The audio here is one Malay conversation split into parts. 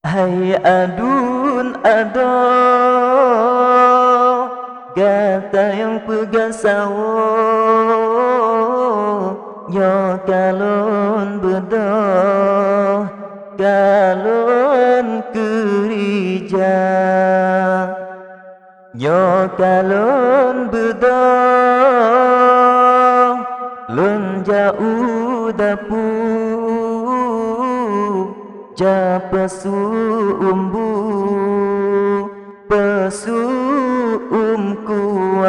Hai adun ado gata yang pegang sawo nyo kalon bedo kalon kerja nyo kalon bedo lun jauh dapu ja pesu umbu pesu kuah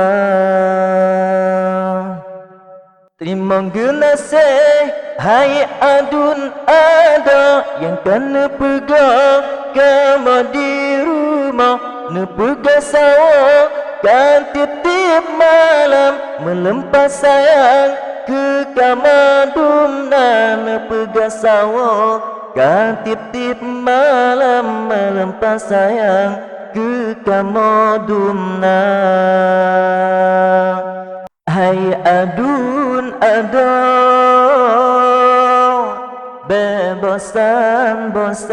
terima kasih hai adun ada yang kena pegang kamu di rumah ne pegang sawo kan titip malam melempas sayang ke kamar dumna ne pegang sawo kan titip malam melempas sayang ke kamodumna. Hai adun ado bebosan-bosan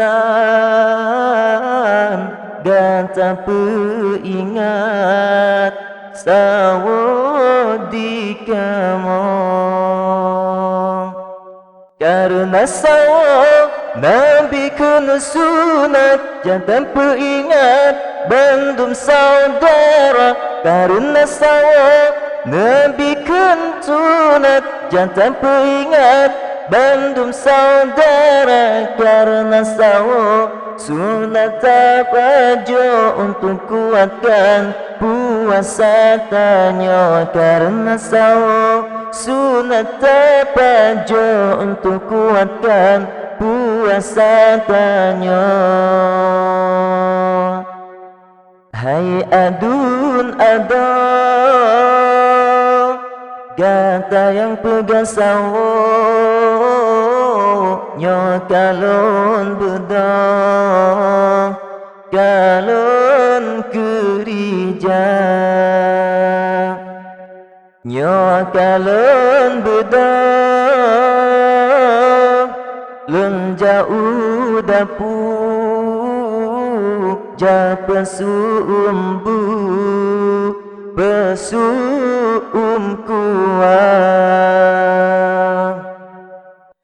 gata peingat sawo di kamu karena sawo Nabi kena sunat jangan peringat bandum saudara karena sawo Nabi kena sunat jangan peringat bandum saudara karena sawo sunat tapajo untuk kuatkan puasa tanya karena sawo sunat tapajo untuk kuatkan puasa tanya. Hai adun ado gata yang pegang sawo nyo kalon bedo kalon kerja nyo kalon bedo lun jauh dapu ja pesu umbu pesu kuah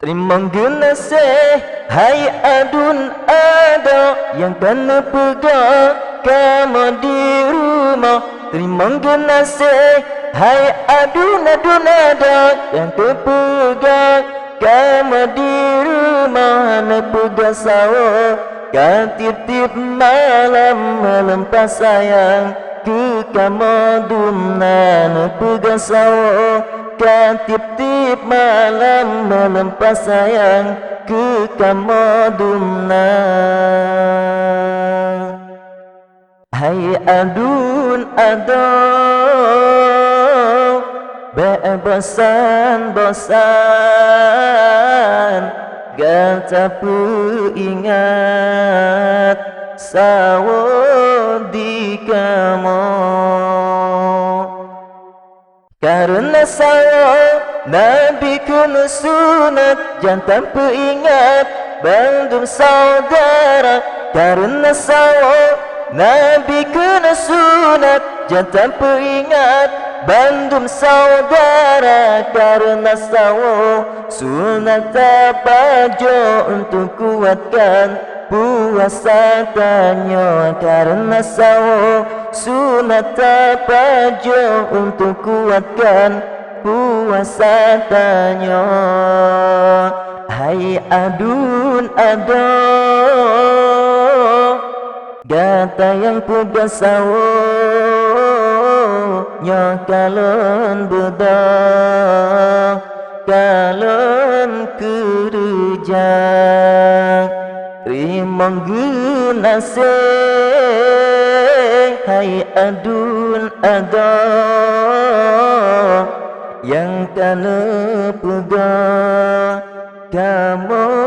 terima kasih hai adun ada yang kena pegang kamu di rumah terima kasih hai adun ada yang terpegang kamu di rumah ne pegang sawo kan titip malam melempas sayang ke kamu dumna ne pegang sawo kan titip malam melempas sayang ke kamu dumna. Hai adun ado bosan-bosan gata peingat sawo di kamu karena sawo Nabi kena sunat jangan peingat bandum saudara karena sawo Nabi kena sunat jangan peingat bandum saudara karena sawo sunat tapajo untuk kuatkan puasa tanya karena sawo sunat tapajo untuk kuatkan puasa tanya. Hai adun ado gata yang pegang sawo nyo kalon bedo kalon kerja terima kasih hai adun ado yang kena pegang kamu